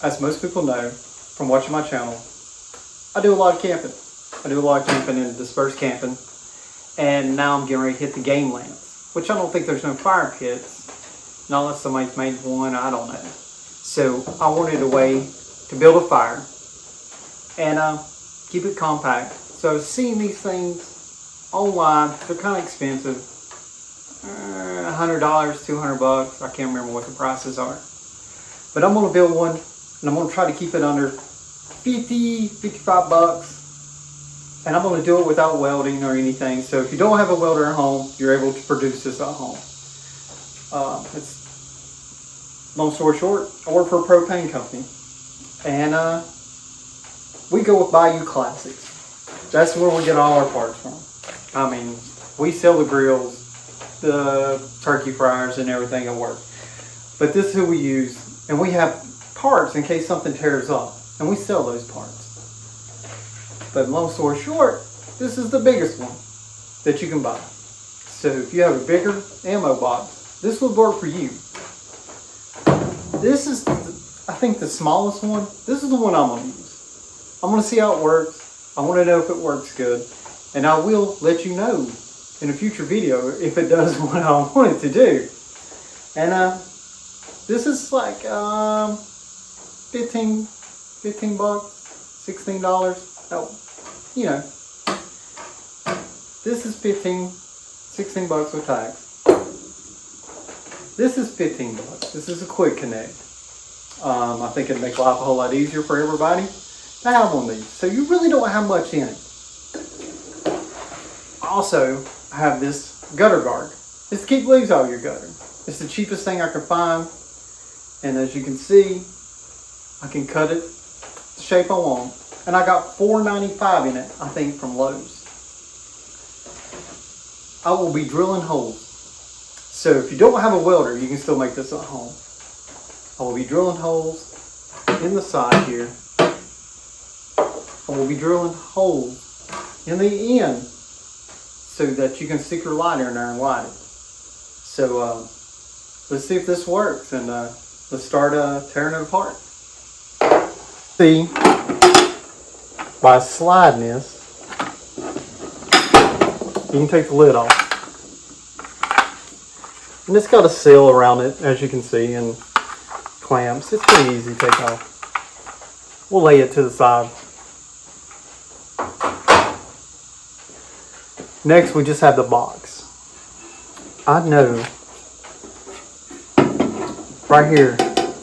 As most people know from watching my channel, I do a lot of camping. I do a lot of camping and dispersed camping. And now I'm getting ready to hit the game lands, which I don't think there's no fire pits. Not unless somebody's made one, I don't know. So I wanted a way to build a fire and keep it compact. So I was seeing these things online. They're kind of expensive. $100, $200. I can't remember what the prices are. But I'm going to build one, and I'm going to try to keep it under 50, 55 bucks. And I'm going to do it without welding or anything. So if you don't have a welder at home, you're able to produce this at home. It's long story short, I work for a propane company. And we go with Bayou Classics. That's where we get all our parts from. I mean, we sell the grills, the turkey fryers, and everything at work. But this is who we use. And we have parts in case something tears up. And we sell those parts. But long story short, this is the biggest one that you can buy. So if you have a bigger ammo box, this would work for you. This is, I think, the smallest one. This is the one I'm going to use. I'm going to see how it works. I want to know if it works good. And I will let you know in a future video if it does what I want it to do. And this is like 15 bucks, $16. Oh, you know, this is 15, 16 bucks with tax. This is 15 bucks. This is a quick connect. I think it'd make life a whole lot easier for everybody to have one of these. So you really don't have much in it. Also, I have this gutter guard. It's to keep leaves out of your gutter. It's the cheapest thing I could find. And as you can see, I can cut it the shape I want. And I got $4.95 in it, I think, from Lowe's. I will be drilling holes. So if you don't have a welder, you can still make this at home. I will be drilling holes in the side here. I will be drilling holes in the end so that you can stick your lighter in there and light it. So let's see if this works, and let's start tearing it apart. See, by sliding this, you can take the lid off. And it's got a seal around it, as you can see, and clamps. It's pretty easy to take off. We'll lay it to the side. Next, we just have the box. I know right here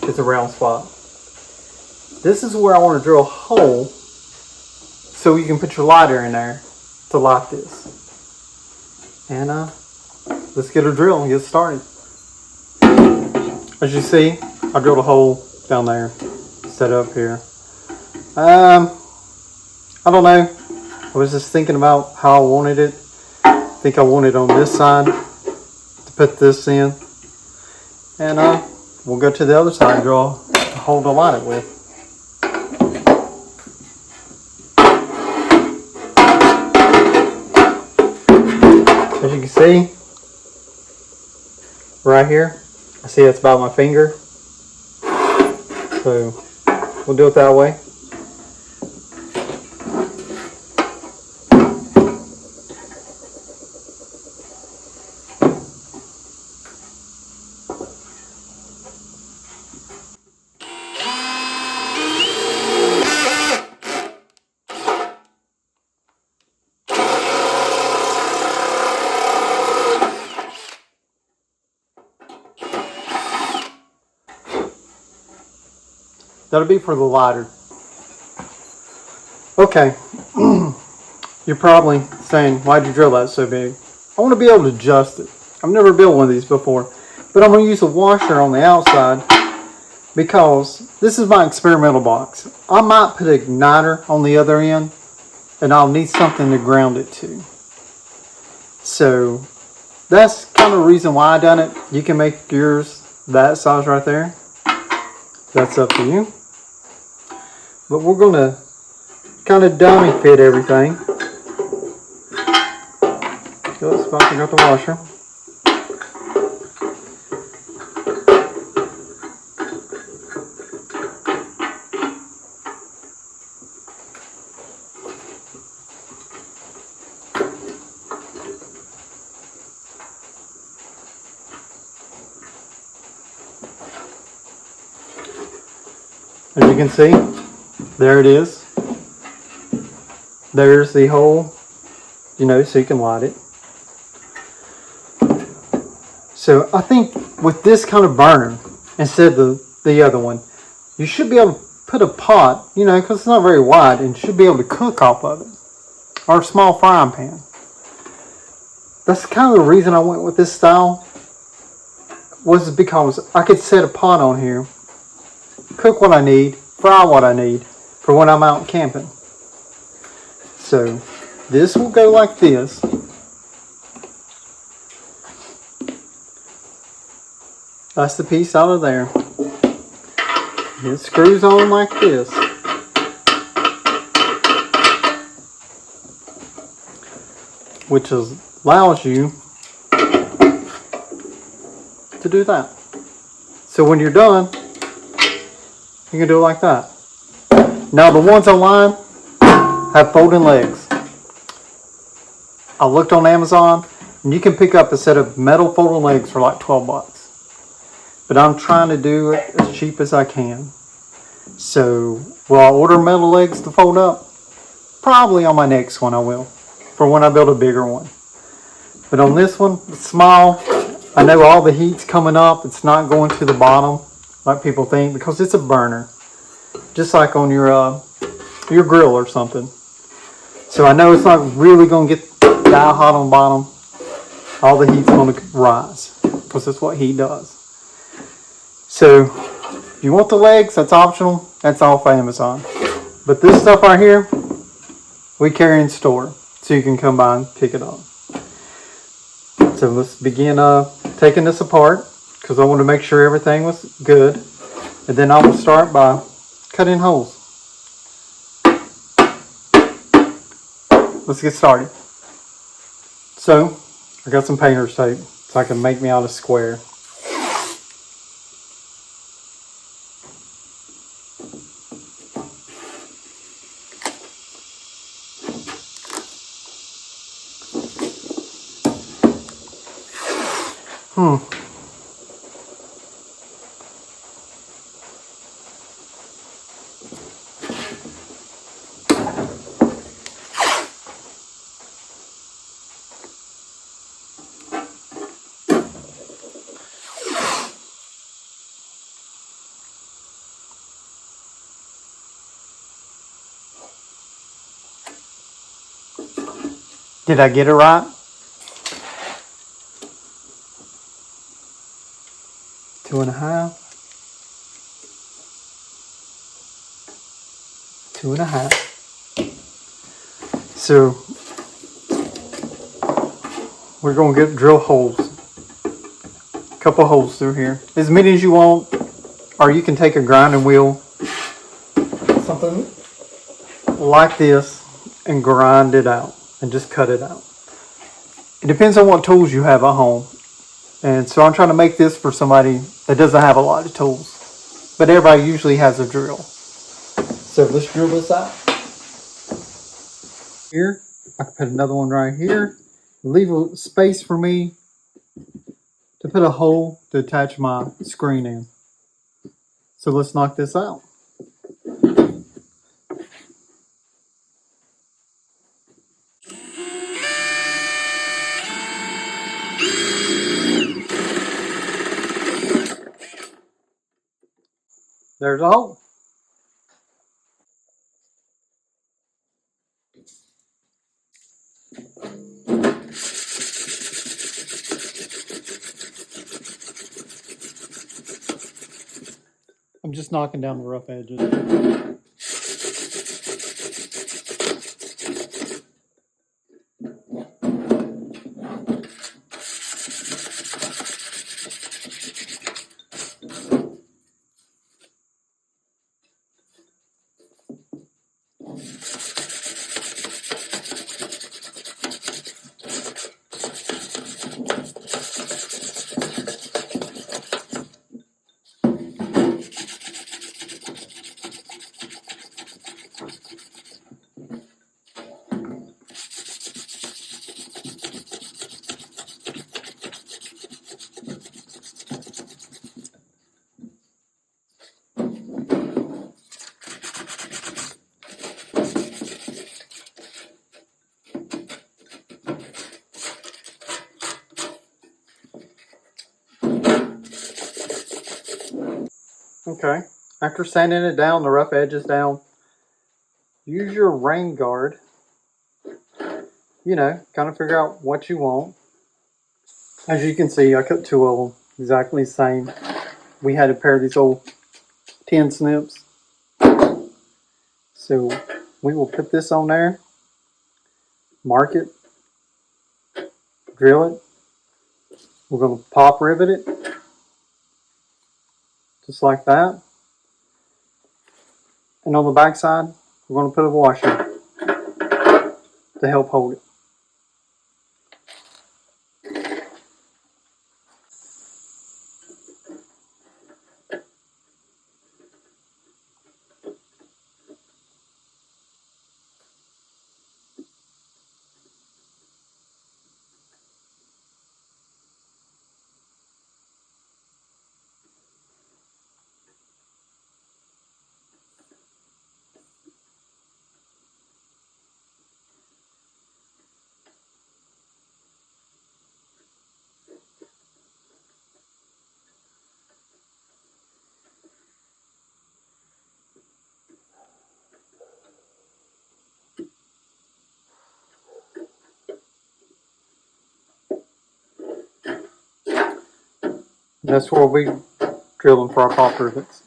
is a round spot. This is where I want to drill a hole so you can put your lighter in there to light this. And let's get a drill and get started. As you see, I drilled a hole down there, set up here. I don't know. I was just thinking about how I wanted it. I think I wanted on this side to put this in. And we'll go to the other side and drill a hole to light it with. As you can see, right here, I see it's about my finger. So we'll do it that way. That'll be for the lighter. Okay. You're probably saying, why'd you drill that so big? I want to be able to adjust it. I've never built one of these before. But I'm going to use a washer on the outside because this is my experimental box. I might put an igniter on the other end and I'll need something to ground it to. So that's kind of the reason why I done it. You can make yours that size right there. That's up to you. But we're going to kind of dummy fit everything. So let's about to got the washer. As you can see, there it is. There's the hole, so you can light it. So I think with this kind of burner, instead of the other one, you should be able to put a pot, because it's not very wide, and should be able to cook off of it. Or a small frying pan. That's kind of the reason I went with this style, was because I could set a pot on here, cook what I need, fry what I need for when I'm out camping. So this will go like this. That's the piece out of there. It screws on like this. Which allows you to do that. So when you're done, you can do it like that. Now the ones online have folding legs. I looked on Amazon and you can pick up a set of metal folding legs for like $12. But I'm trying to do it as cheap as I can. So will I order metal legs to fold up? Probably on my next one I will. For when I build a bigger one. But on this one, it's small. I know all the heat's coming up. It's not going to the bottom like people think, because it's a burner. Just like on your grill or something. So I know it's not really going to get die hot on the bottom. All the heat's going to rise, because that's what heat does. So if you want the legs, that's optional. That's off Amazon. But this stuff right here, we carry in store. So you can come by and pick it up. So let's begin taking this apart, because I want to make sure everything was good. And then I will start by cutting holes. Let's get started. So I got some painter's tape so I can make me out a square. Did I get it right? 2.5. 2.5. So we're going to drill holes. A couple holes through here. As many as you want. Or you can take a grinding wheel. Something like this. And grind it out. And just cut it out. It depends on what tools you have at home. And so I'm trying to make this for somebody that doesn't have a lot of tools. But everybody usually has a drill. So let's drill this out. Here, I can put another one right here. Leave a space for me to put a hole to attach my screen in. So let's knock this out. There's a hole. I'm just knocking down the rough edges. Okay. After sanding it down, the rough edges down, use your rain guard. You know, kind of figure out what you want. As you can see, I cut 2 of them exactly the same. We had a pair of these old tin snips. So we will put this on there, mark it, drill it. We're going to pop rivet it, just like that. And on the back side, we're going to put a washer to help hold it. That's where we'll be drilling for our pop rivets.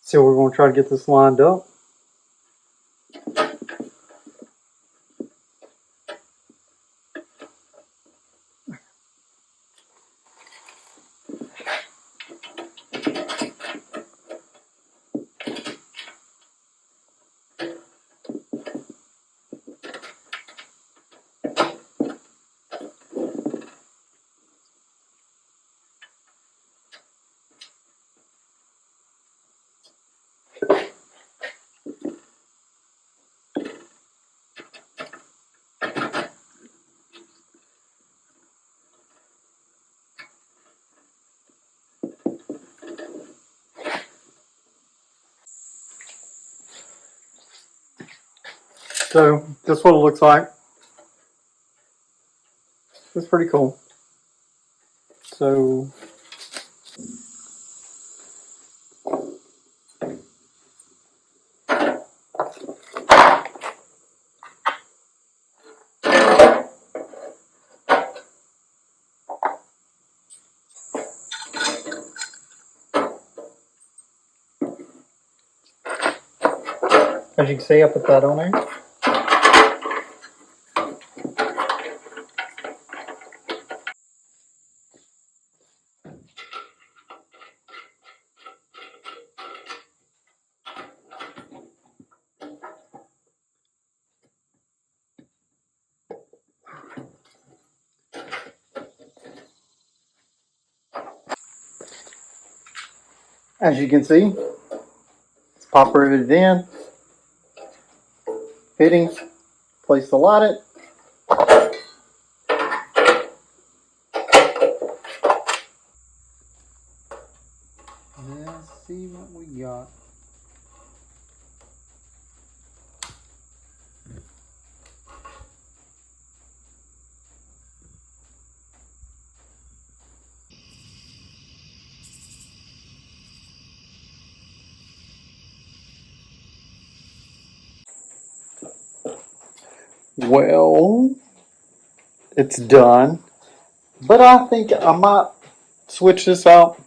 So we're going to try to get this lined up. So that's what it looks like. It's pretty cool. So as you can see, I put that on there. As you can see, it's pop riveted in. Fittings, place to light it. Let's see what we got. Well, it's done. But I think I might switch this out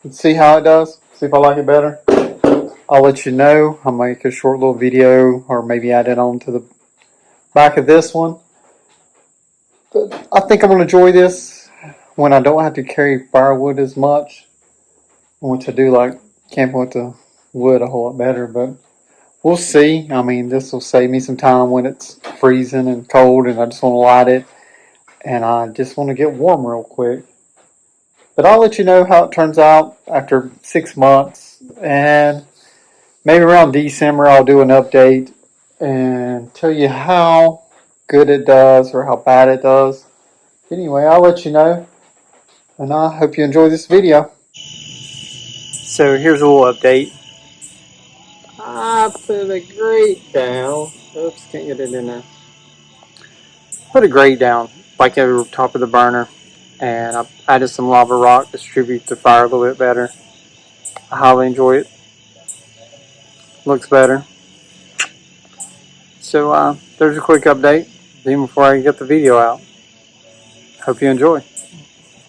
and see how it does. See if I like it better. I'll let you know. I'll make a short little video or maybe add it on to the back of this one. But I think I'm going to enjoy this when I don't have to carry firewood as much. Which I do like camping with the wood a whole lot better. But we'll see. I mean, this will save me some time when it's freezing and cold and I just want to light it and I just want to get warm real quick. But I'll let you know how it turns out after 6 months, and maybe around December I'll do an update and tell you how good it does or how bad it does. Anyway, I'll let you know, and I hope you enjoy this video. So here's a little update. I put a grate down. Oops, can't get it in there. Put a grate down, like over top of the burner, and I added some lava rock to distribute the fire a little bit better. I highly enjoy it. Looks better. So there's a quick update, even before I get the video out. Hope you enjoy.